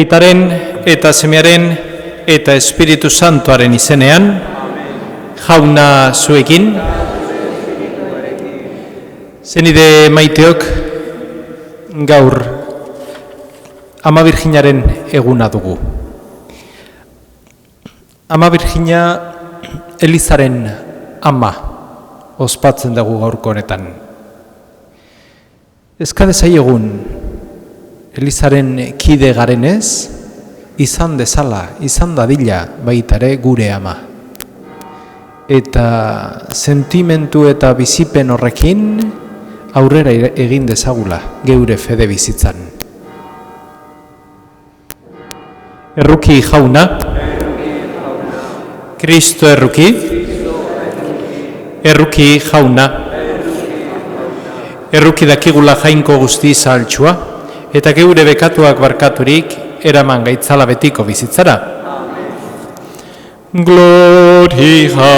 Aitaren eta Semearen eta Espiritu Santuaren izenean, jauna zuekin, zenide maiteok gaur Ama Birjinaren eguna dugu. Ama Birjina Elizaren ama ospatzen dugu gaurko honetan. Eskadezai-egun Elizaren kide garenez, izan dezala, izan dadila baitare gure ama. Eta sentimentu eta bizipen horrekin aurrera egin dezagula geure fede bizitzan. Erruki jauna, Kristo erruki, erruki jauna, erruki dakigula jainko guzti zahaltsua, eta geure bekatuak barkaturik eraman gaitzala betiko bizitzara. Gloria,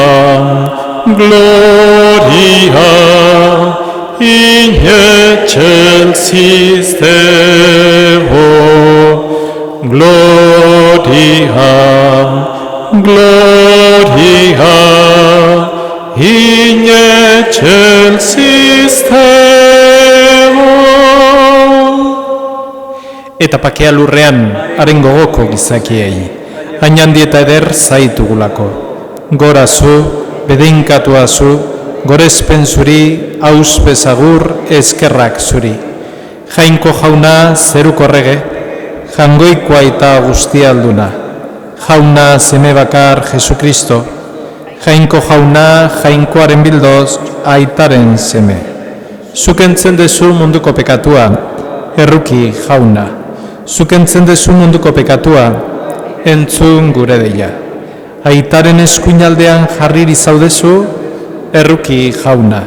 gloria, in excelsis Deo. Gloria, gloria, in excelsis Deo. Eta pakea lurrean, haren gogoko gizakiei, hainandi eta eder zaitugulako. Gora zu, bedeinkatua zu, gorezpen zuri, auspezagur, eskerrak zuri. Jainko jauna zeruko rege, jangoikoa eta guztialduna. Jauna seme bakar Jesukristo, jainko jauna, jainkoaren bildoz, aitaren seme. Zukentzen dezu munduko pekatua, erruki jauna. Zukentzen dezu munduko pekatua, entzun gure deia. Aitaren eskuinaldean jarriri zaudezu, erruki jauna.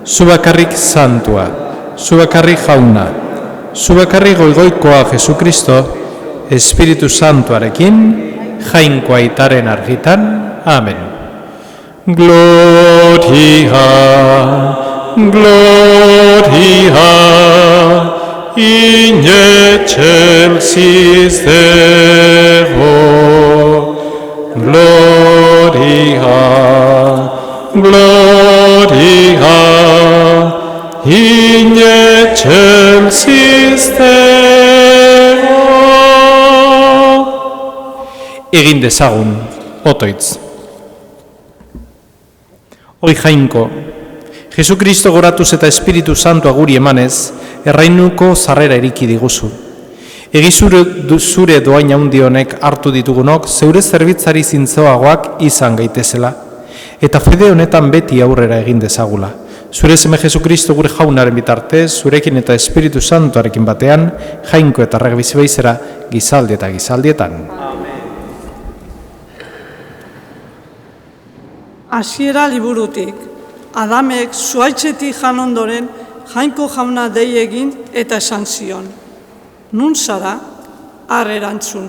Zubakarrik santua, zubakarrik jauna. Zubakarrik goigoikoa Jesukristo, Espiritu Santuarekin, jainko aitaren argitan. Amen. Gloria, gloria, in excelsis Deo. Gloria, gloria, in excelsis Deo. Egin dezagun, otoitz. Hoi jainko, Jesukristo goratuz eta Espiritu Santua guri emanez, errainuko zarrera eriki diguzu. Zure doaina handi honek hartu ditugunok, zeure zerbitzari zintzoagoak izan gaitezela, eta fede honetan beti aurrera egin dezagula. Zure seme Jesukristo gure jaunaren bitartez, zurekin eta Espiritu Santuarekin batean, jainko eta rege bizi baizera, gizaldi eta gizaldietan. Hasiera liburutik, Adamek zuhaitzetik jan ondoren, jainko jauna dei egin eta esan zion. Nun zara, har erantzun.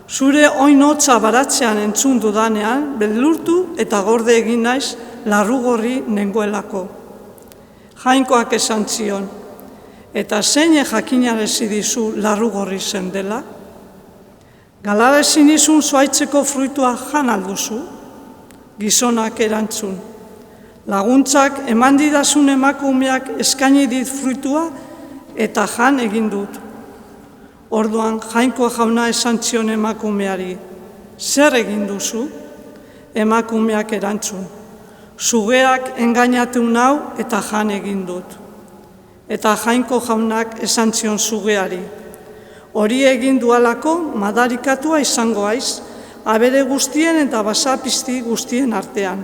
Zure oinotza baratzean entzun dudanean, beldurtu eta gorde egin naiz larrugorri nengoelako. Jainkoak esan zion, eta zein jakinarezi dizu larrugorri zen dela? Galarazi nizun zuhaitzeko fruitua jan alduzu? Gizonak erantzun. Laguntzak eman didazun emakumeak eskaini dit fruitua eta jan egin dut. Orduan Jainko jauna esan zion emakumeari, zer egin duzu? Emakumeak erantzun. Sugeak engainatu nau eta jan egin dut. Eta Jainko jaunak esan zion sugeari, hori egin dualako madarikatua izango haiz, abere guztien eta basapizti guztien artean.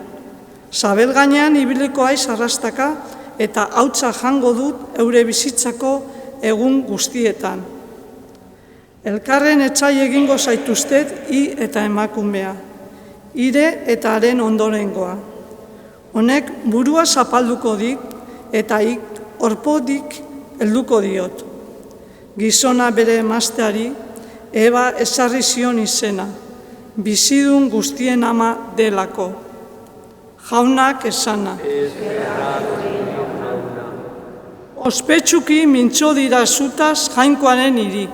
Sabel gainean ibiliko haiz arrastaka eta hautsa jango dut eure bizitzako egun guztietan. Elkarren etsai egingo zaituztet hi eta emakumea, ire eta haren ondorengoa. Honek burua zapalduko dik eta orpodik helduko diot. Gizona bere emazteari, Eba ezarri zion izena, bizidun guztien ama delako. Jaunak esana. Ospetsuki mintzo dira zutaz Jainkoaren hiri.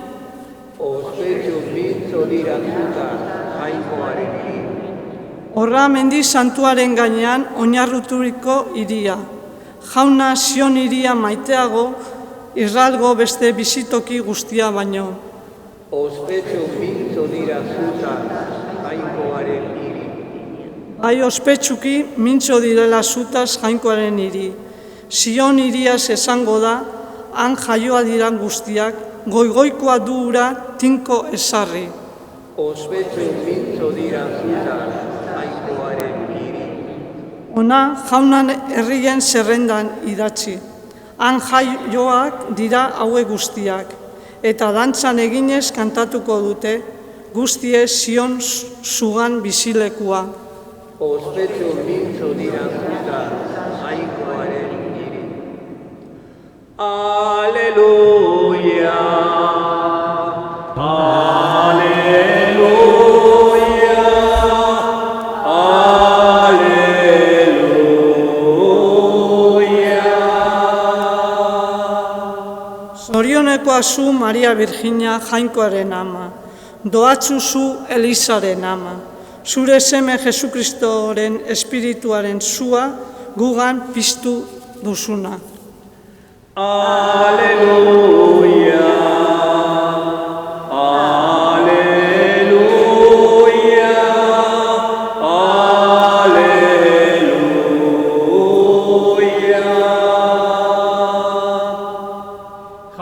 Ospetsu mintzo dira zutaz Jainkoaren hiri. Horra mendi santuaren gainean oinarruturiko hiria. Jauna Zion hiria maiteago, irralgo beste bizitoki guztia baino. Ospetsu mintzo dira zutaz Jainkoaren hiri. Bai ospetsuki mintzo direla zutaz Jainkoaren hiri. Zion hiriaz esango da, han jaioa diran guztiak, goigoikoa du ura tinko ezarri. Ospetsu mintzo dira zutaz Jainkoaren hiri. Ona jaunan herrien zerrendan idatzi. Han jaioak dira haue guztiak, eta dantzan eginez kantatuko dute, guztie Zion zugan bizilekua. Ospetsu mintzo dira zutaz Jainkoaren hiri. Aleluia, aleluia, aleluia. Zorionekoa zu Maria Virginia Jainkoaren ama, doatzu zu Elisaren ama. Zure seme Jesukristoren espirituaren zua gugan piztu duzuna. Aleluia, aleluia, aleluia.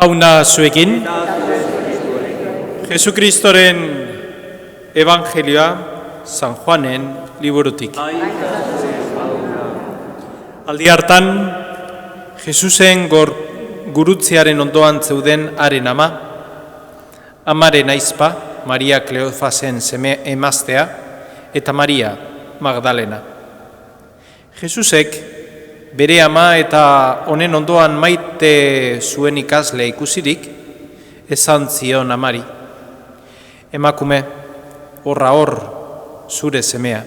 Jauna zuekin, Jesukristoren Evangelioa San Juanen liburutik. Aldi hartan, Jesusen gurutzearen ondoan zeuden haren ama, amaren aizpa, Maria Kleofasen seme emaztea, eta Maria Magdalena. Jesusek bere ama eta honen ondoan maite zuen ikasle ikusirik, esan zion amari, emakume, horra hor, zure semea.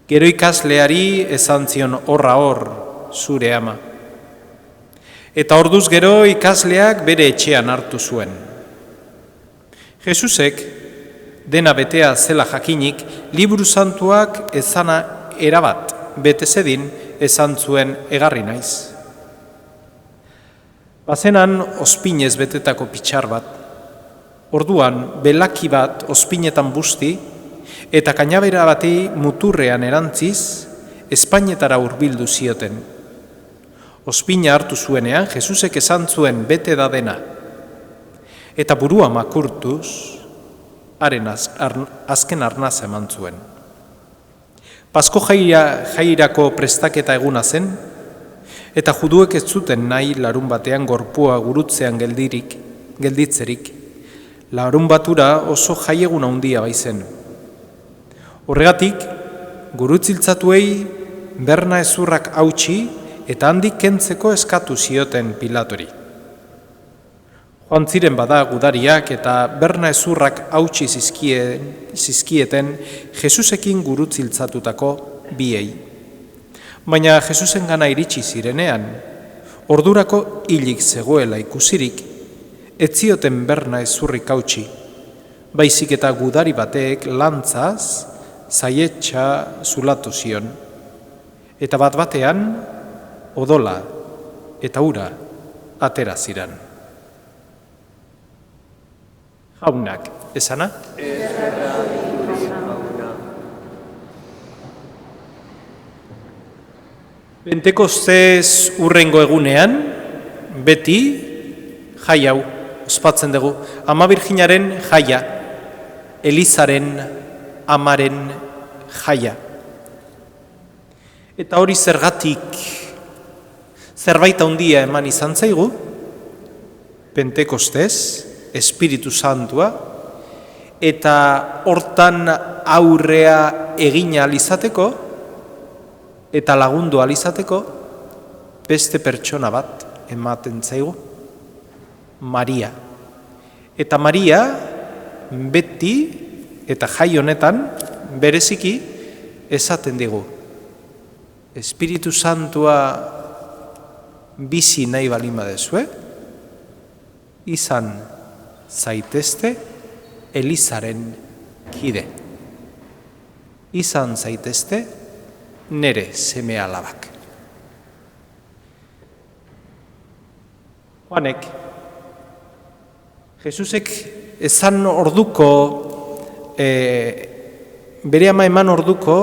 Gero ikasleari esan zion horra hor zure ama. Eta orduz gero ikasleak bere etxean hartu zuen. Jesusek, dena betea zela jakinik, liburu santuak ezana erabat bete zedin esan zuen egarri naiz. Bazenan ospinez betetako pitxar bat. Orduan belaki bat ospinetan busti, eta kainabera bati muturrean erantziz, Espainetara hurbildu zioten. Ospina hartu zuenean, Jesusek esan zuen bete da dena. Eta burua makurtuz, haren azken arnaz eman zuen. Pasko jairako prestaketa eguna zen, eta juduek ez zuten nahi larun batean gorpua gurutzean gelditzerik, larun batura oso jaiegun handia baizen. Horregatik, gurutziltzatuei berna ezurrak hautsi eta handik kentzeko eskatu zioten Pilatori. Joan ziren bada gudariak eta berna ezurrak hautsi zizkieten Jesusekin gurutziltzatutako biei. Baina Jesusen gana iritsi zirenean, ordurako hilik zegoela ikusirik, ez zioten berna ezurrik hautsi, baizik eta gudari batek lantzaz zaietxa zulatu zion. Eta bat batean, odola eta ura atera ziren. Jaunak, esana? Pentekostez urrengo egunean, beti jai hau ospatzen dugu. Ama Birjinaren jaia, Elizaren amaren jaia. Eta hori zergatik zerbait handia eman izan zaigu, Pentekostez, Espiritu Santua, eta hortan aurrea egin ahal izateko, eta lagundu ahal izateko, beste pertsona bat ematen zaigu, Maria. Eta Maria beti eta jai honetan bereziki esaten digu. Espiritu Santua bizi nahi balin badezue, izan zaitezte Elizaren kide. Izan zaitezte nere seme alabak. Juanek, Jesusek esan orduko, bere ama eman orduko,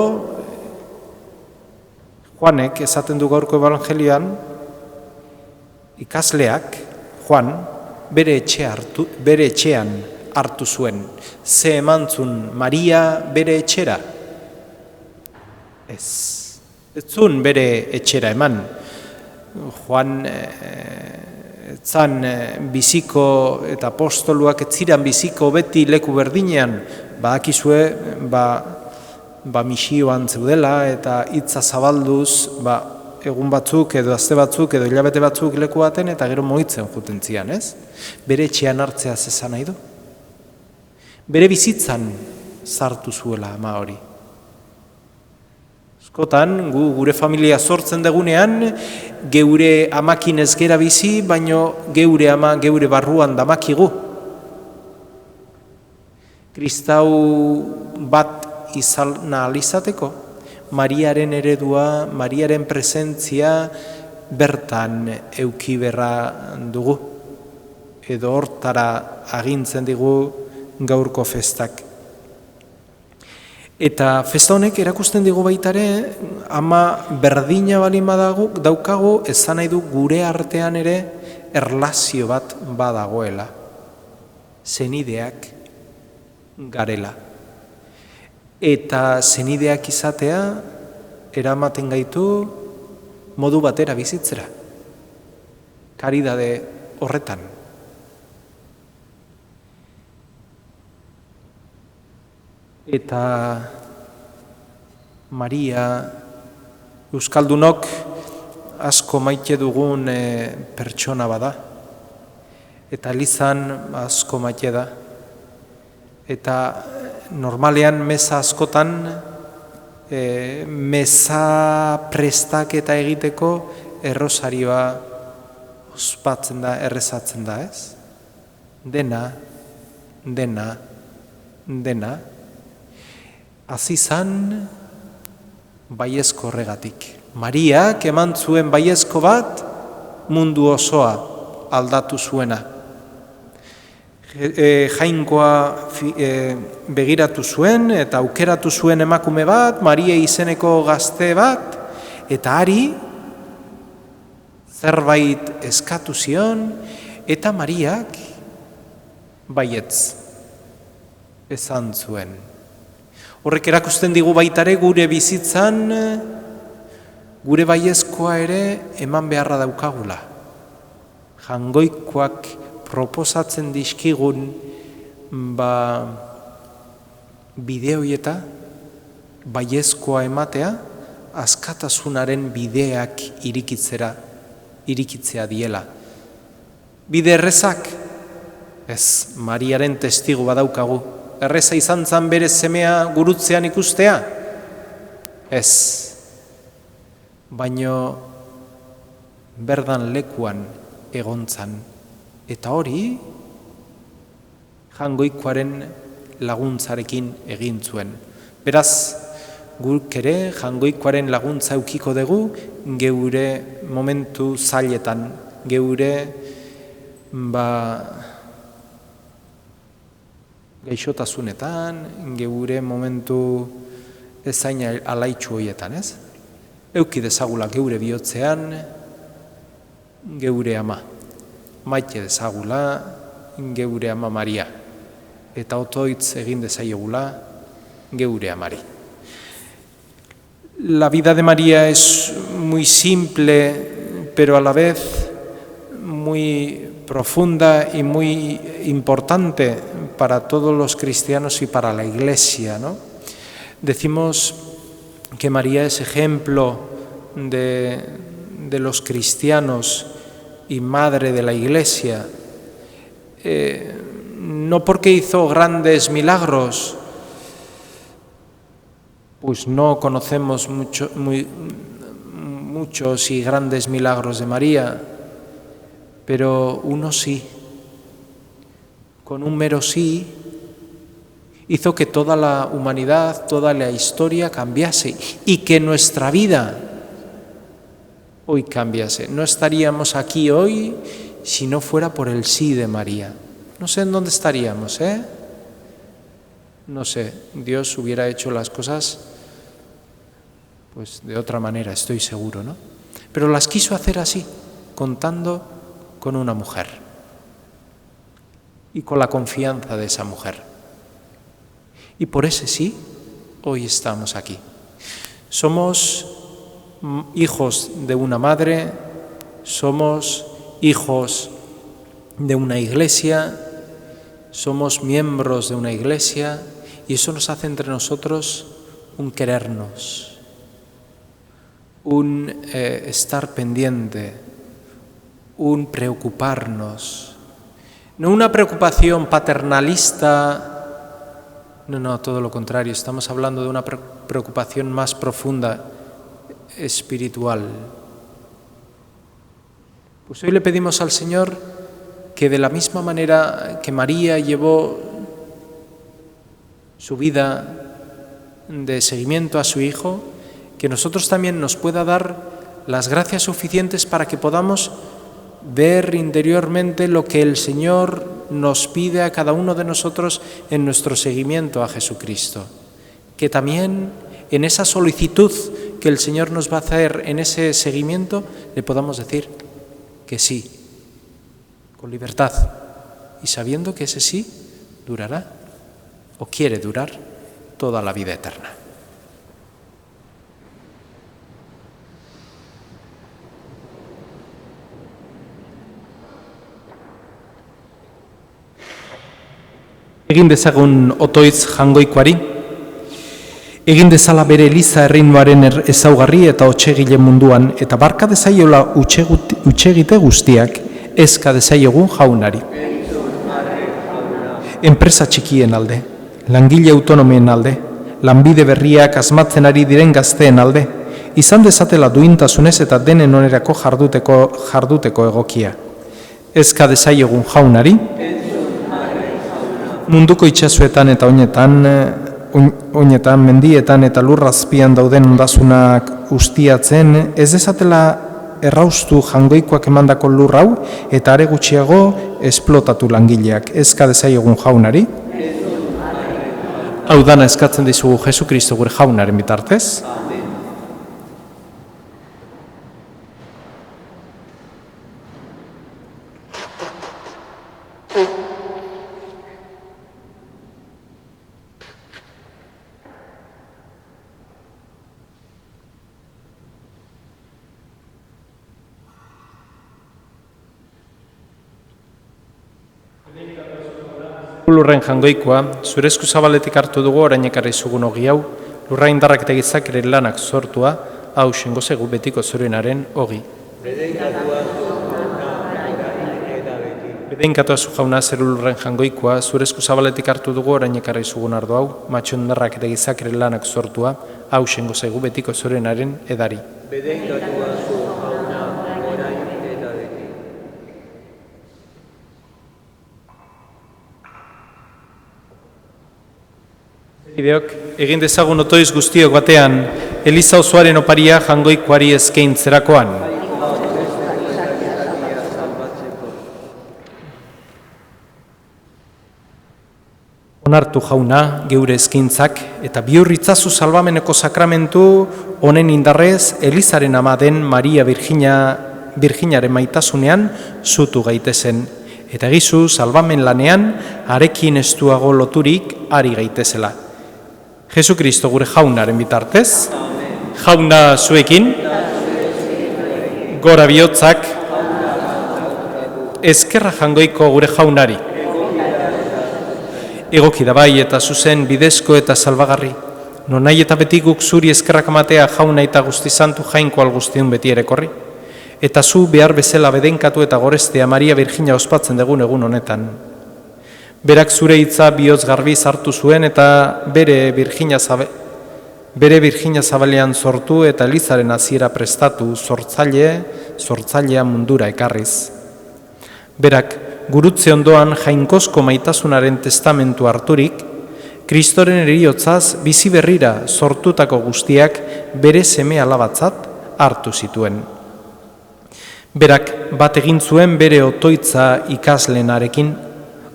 Juanek esaten du gaurko evangelioan, ikasleak, Juan, bere etxean hartu zuen. Ze emantzun Maria bere etxera? Ez zuen bere etxera eman. Juan etzan biziko eta apostoluak etziran biziko beti leku berdinean, badakizue, misioan zeudela eta hitza zabalduz, egun batzuk edo aste batzuk edo hilabete batzuk leku baten eta gero moitzen juten zian, ez? Bere etxean hartzea zezan nahi du. Bere bizitzan sartu zuela ama hori. Askotan, gure familia sortzen degunean, geure amakin ez gera bizi, baino geure ama geure barruan damakigu. Kristau bat izan ahal izateko, Mariaren eredua, Mariaren presentzia bertan euki berra dugu. Edo hortara agintzen digu gaurko festak. Eta festa honek erakusten digu baitare, ama berdina balin daukagu, esan nahi du gure artean ere erlazio bat badagoela. Senideak garela. Eta senideak izatea eramaten gaitu modu batera bizitzera. Karidade horretan. Eta Maria, euskaldunok asko maite dugun pertsona bada. Eta Elizan asko maite da. Eta normalean meza askotan, meza prestaketa egiteko errosarioa ospatzen da, errezatzen da, ez? Dena, azizan baiezko horregatik. Mariak eman zuen baiezko bat mundu osoa aldatu zuena. Jainkoa begiratu zuen eta aukeratu zuen emakume bat, Maria izeneko gazte bat, eta hari zerbait eskatu zion, eta Mariak baietz esan zuen. Horrek erakusten digu baitare gure bizitzan, gure baiezkoa ere eman beharra daukagula. Jangoikoak proposatzen dizkigun bideoieta baiezkoa ematea askatasunaren bideak irikitzea diela. Bide errezak? Ez, Mariaren testigu badaukagu. Erreza izan zan bere semea gurutzean ikustea? Ez. Baino berdan lekuan egontzan. Eta hori, jangoikoaren laguntzarekin egin zuen. Beraz, guk ere Jaungoikoaren laguntza eukiko dugu geure momentu zailetan, geure gaixotasunetan, geure momentu ezain alaitxu horietan, ez? Euki dezagula geure bihotzean geure ama, maite dezagula geure ama Maria, eta otoitz egin dezaiegula geure amari. La vida de María es muy simple, pero a la vez muy profunda y muy importante para todos los cristianos y para la Iglesia, ¿no? Decimos que María es ejemplo de los cristianos y madre de la Iglesia, no porque hizo grandes milagros, pues no conocemos muchos y grandes milagros de María, pero uno sí, con un mero sí, hizo que toda la humanidad, toda la historia cambiase y que nuestra vida hoy cambiase. No estaríamos aquí hoy si no fuera por el sí de María. No sé en dónde estaríamos, No sé, Dios hubiera hecho las cosas pues de otra manera, estoy seguro, ¿no? Pero las quiso hacer así, contando con una mujer y con la confianza de esa mujer. Y por ese sí, hoy estamos aquí. Somos hijos de una madre, somos hijos de una iglesia, somos miembros de una iglesia, y eso nos hace entre nosotros un querernos, un estar pendiente, un preocuparnos. No una preocupación paternalista, no, todo lo contrario, estamos hablando de una preocupación más profunda, espiritual. Pues hoy le pedimos al Señor que de la misma manera que María llevó su vida de seguimiento a su Hijo, que nosotros también nos pueda dar las gracias suficientes para que podamos ver interiormente lo que el Señor nos pide a cada uno de nosotros en nuestro seguimiento a Jesucristo. Que también en esa solicitud que el Señor nos va a hacer en ese seguimiento, le podamos decir que sí, con libertad, y sabiendo que ese sí durará o quiere durar toda la vida eterna. Egin dezagun Otoitz Jaungoikoari, egin dezala bere Eliza erreinuaren ezaugarri eta hotsegile munduan, eta barka dezaiola hutsegite guztiak, ezka dezaiogun Jaunari. Enpresa txikien alde, langile autonomien alde, lanbide berriak asmatzen ari diren gazteen alde, izan dezatela duintasunez eta denen onerako jarduteko egokia. Ezka dezaiogun Jaunari, munduko itsasoetan eta oinetan, mendietan eta lurrazpian dauden ondasunak ustiatzen, ez dezatela erraustu Jaungoikoak emandako lur hau eta are gutxiago esplotatu langileak. Ezka dezaiogun Jaunari. Hau dana eskatzen dizugu Jesukristo gure Jaunaren bitartez. Lurren Jaungoikoa, zure esku zabaletik hartu dugu orain ekarri zugun ogi hau, lurra indarrak eta gizakeren lanak sortua, hau xengozegu betiko zorenaren ogi. Bedeinkatua zu Jauna zeru lurren Jaungoikoa, zure esku zabaletik hartu dugu orain ekarri zugun ardo hau, matxo indarrak eta gizakeren lanak sortua, hau xengozegu betiko zorenaren edari. Ideok, egin dezagun otoiz guztiok batean, Eliza osoaren oparia jangoikoari eskaintzerakoan. Onartu jauna, geure eskaintzak, eta bihurritzazu salbameneko sakramentu honen indarrez Elizaren ama den Maria Virginaren maitasunean zutu gaitezen, eta egizu salbamen lanean harekin estuago loturik ari gaitezela. Jesukristo gure jaunaren bitartez, jauna zuekin, gora bihotzak, ezkerra jangoiko gure jaunari. Egoki da bai eta zuzen bidezko eta salbagarri, non nahi eta beti guk zuri eskerrak amatea jauna eta guzti santu jainko alguztiun beti erekorri, eta zu behar bezala bedenkatu eta gorestea Maria Virgina ospatzen dugun egun honetan. Berak zure hitza bihotz garbiz hartu zuen eta bere Virgina zabalean sortu eta Elizaren hasiera prestatu sortzailea mundura ekarriz. Berak gurutze ondoan jainkozko maitasunaren testamentu harturik, Kristoren heriotzaz bizi berrira sortutako guztiak bere seme alabatzat hartu zituen. Berak bat egin zuen bere otoitza ikaslenarekin,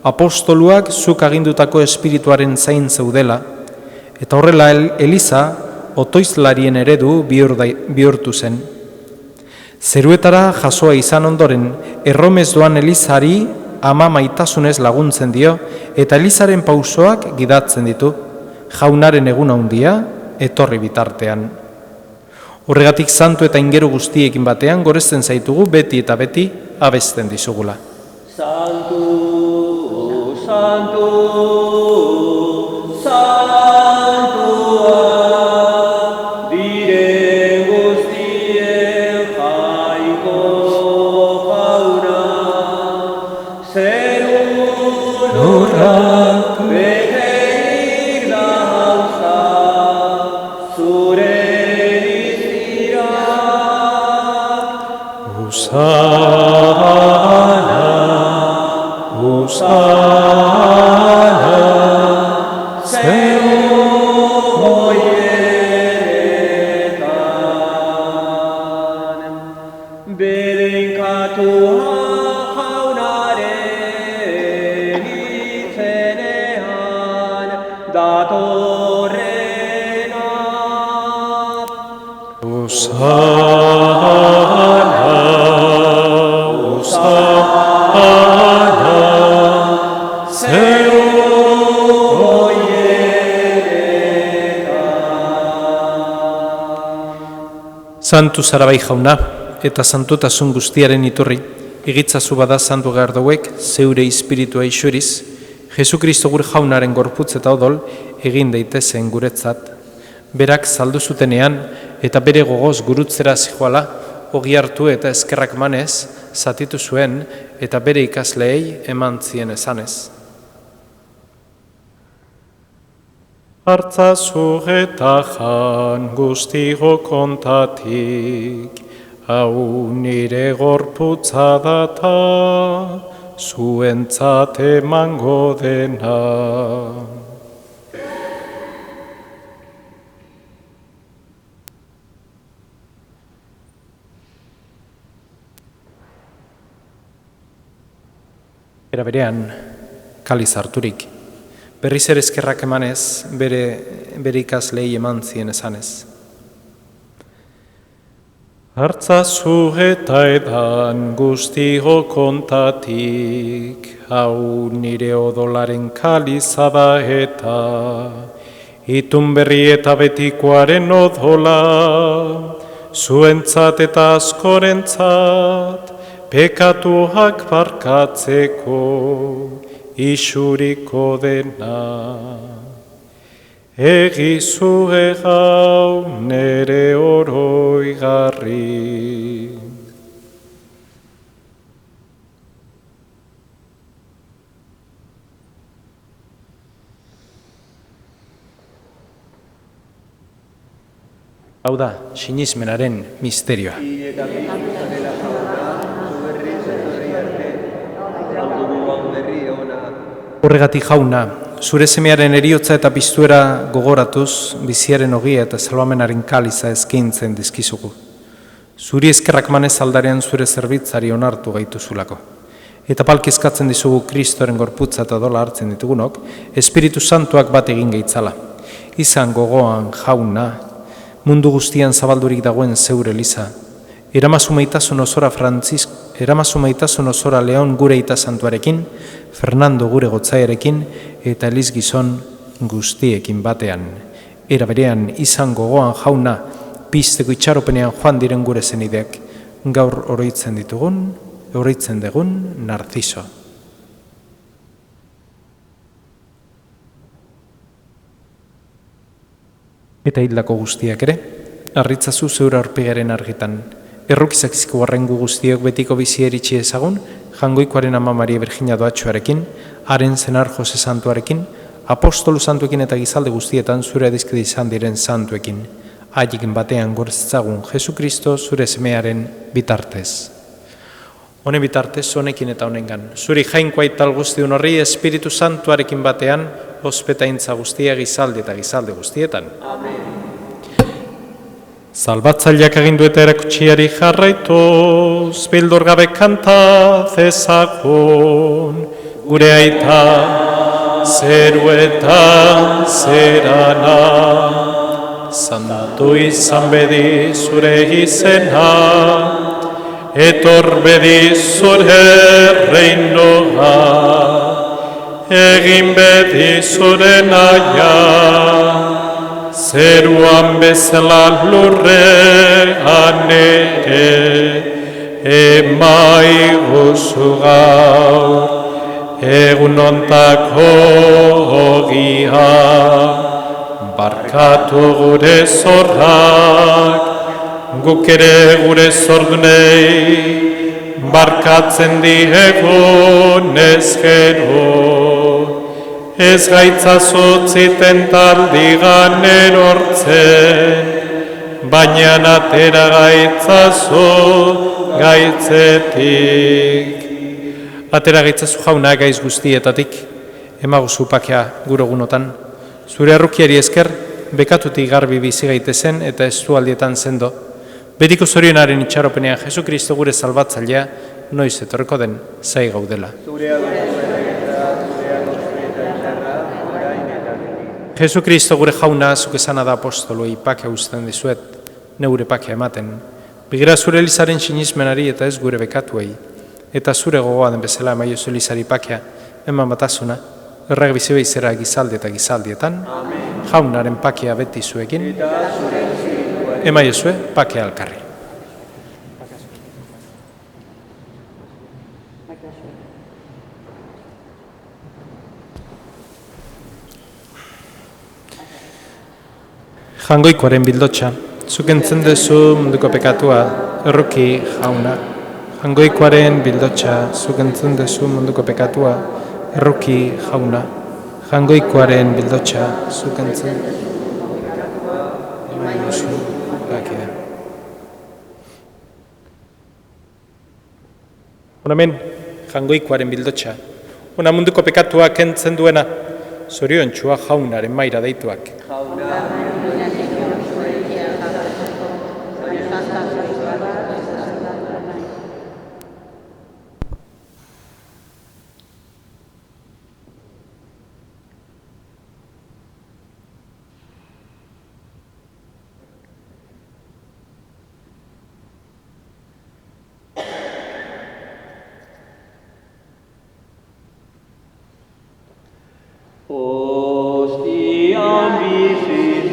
apostoluak zuk agindutako espirituaren zain zeudela, eta horrela Eliza otoizlarien eredu bihurtu zen. Zeruetara jasoa izan ondoren, erromez doan Elizari ama maitasunez laguntzen dio, eta Elizaren pausoak gidatzen ditu, jaunaren egun handia etorri bitartean. Horregatik santu eta ingeru guztiekin batean goresten zaitugu beti eta beti abesten dizugula. Santu, Santu, Santua, diren guztien jainko jauna, zerun lurrak beterik dauzka, zure iztirak. Osana, zeu hoietan, berenkatu jaunaren izenean datorrena. Santu zara bai jauna, eta santutasun guztiaren iturri, egitzazu bada santu gardauek, zeure espiritua isuriz, Jesukristo gure jaunaren gorputz eta odol egin daitezen guretzat. Berak saldu zutenean eta bere gogoz gurutzera zijoala, ogi hartu eta eskerrak manez, zatitu zuen eta bere ikasleei eman zien esanez. Hartzazu eta jan guztigo kontatik, hau nire gorputza data, zuentzat emango dena. Era berean, kaliz harturik, berriz ere eskerrak emanez, bere ikaslei eman zien esanez. Hartzazu eta edan guztigo kontatik, hau nire odolaren kaliza da eta, itun berri eta betikoaren odola, zuentzat eta askorentzat, pekatuak barkatzeko isuriko dena. Egizu egau nere oroigarri. Hau da, sinismenaren misterioa. Horregatik jauna, zure semearen eriotza eta piztuera gogoratuz, biziaren ogia eta salvamenaren kaliza eskaintzen dizkizugu. Zuri eskerrak manez aldarean zure zerbitzari onartu gaituzulako. Eta palkizkatzen dizugu Kristoren gorputza eta dola hartzen ditugunok, Espiritu Santuak bat egin gaitzala. Izan gogoan jauna, mundu guztian zabaldurik dagoen zeure Eliza. Eramazu maitasun osora Leon gure ita santuarekin, Fernando gure gotzaiarekin, eta Eliz gizon guztiekin batean. Era berean izan gogoan jauna, pizteko itxaropenean joan diren gure zenideak, gaur oroitzen dugun Narciso. Eta hildako guztiak ere, harritzazu zeure aurpegaren argitan. Errukizakizko barrengu guztiok betiko bizi eritxi ezagun, Jangoikoaren ama Maria Virginia doatxoarekin, haren zenar Jose Santuarekin, apostolu santuekin eta gizalde guztietan zure adizkide izan diren santuekin. Haiek batean gortzagun Jesu Kristo zure semearen bitartez. Honen bitartez, honekin eta honengan. Zuri jainkoa ital guztiun horri Espiritu Santuarekin batean, ospetaintza guztia gizalde eta gizalde guztietan. Amen. Salbatzaileak agindu eta erakutsiari jarraituz, beldor gabe kanta zezagun, gure aita zeruetan zerana. Santu izan bedi zure izena, etor bedi zure reinoa, egin bedi zure naia. Zeruan bezala lurrean ere, emaiguzu gaur, egun ontako ogia. Barkatu gure zorrak, guk ere gure zordunei, barkatzen diegun ezkero. Ez gaitzazutziten taldigan erortzen, baina atera gaitzazu gaitzetik. Atera gaitzazu jauna gaiz guztietatik, emaguzu pakea gurogunotan. Zure errukiari esker, bekatutik garbi bizi gaitezen eta estualdietan zendo. Betiko zorionaren itxaropenean Jesu Kristo gure salbatzailea, noiz etorreko den, zai gaudela. Jesu Kristo gure jauna, zuk esana da apostoloi, pakea uzten dizuet, neure pakea ematen. Begira zure Elizaren sinismenari eta ez gure bekatuei, eta zure gogoa den bezala emaiozu Elizari pakea, eman batasuna, errag bizibeizera gizalde eta gizaldietan, jaunaren pakea beti zuekin, emaiozue pakea alkarri. Jangoikoaren bildotxa, zuk entzun duzu munduko pekatua, erruki jauna. Jangoikoaren bildotxa, zuk entzun duzu munduko pekatua, erruki jauna. Jangoikoaren bildotxa, zuk entzun duzu bakea. Hemen, jangoikoaren bildotxa. Ona munduko pekatua kentzen duena, zorion txua jaunaren maira deituak. Hostiam bizi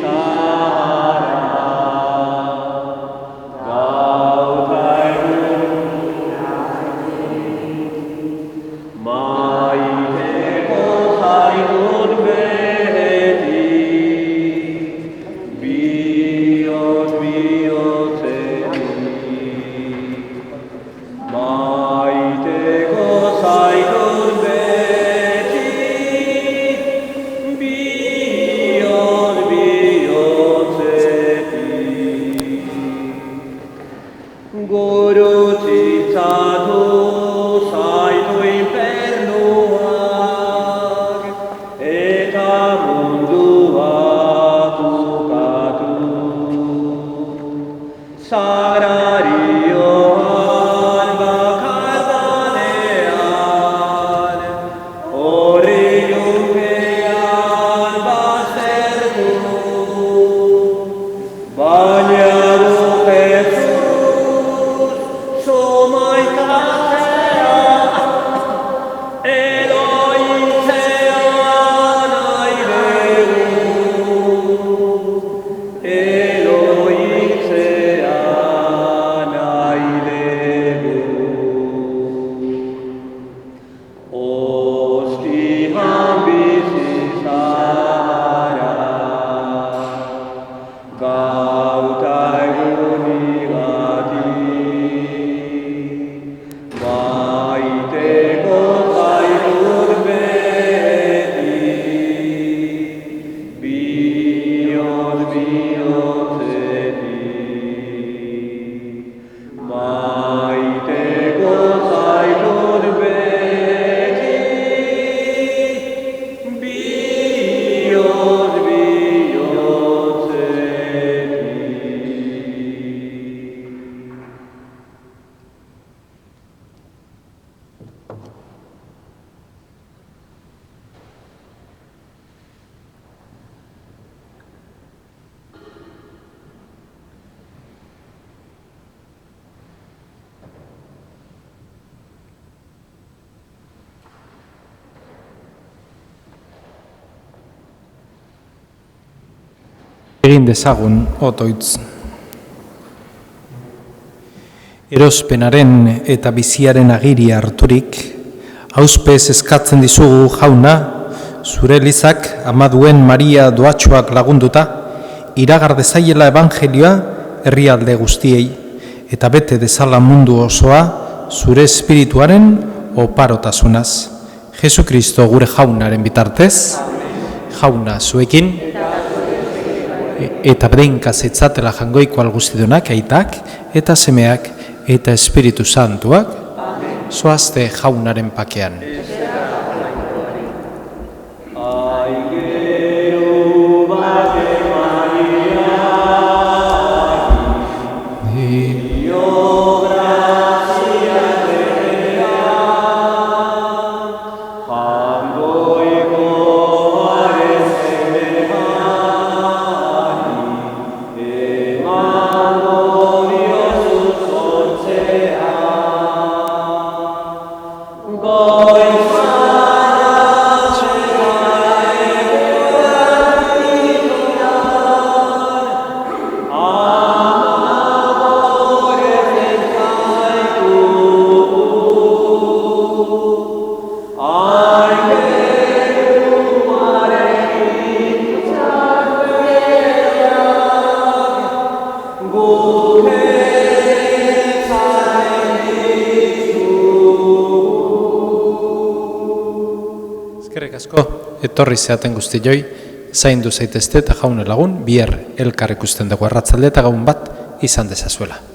Egin dezagun otoitz. Erospenaren eta biziaren agiria harturik, auspez eskatzen dizugu jauna, zure Elizak ama duen Maria doatxoak lagunduta, iragar dezaiela evangelioa herrialde guztiei, eta bete dezala mundu osoa zure espirituaren oparotasunaz. Jesukristo gure jaunaren bitartez, jauna zuekin, eta berenkaz etzatela jangoiko alguztidunak aitak, eta semeak, eta Espiritu Santuak, zoazte jaunaren pakean. Etorri zeaten guzti joi, zaindu zaitezte eta jaune lagun, bihar elkar ikusten dugu arratzalde eta gaun bat izan dezazuela.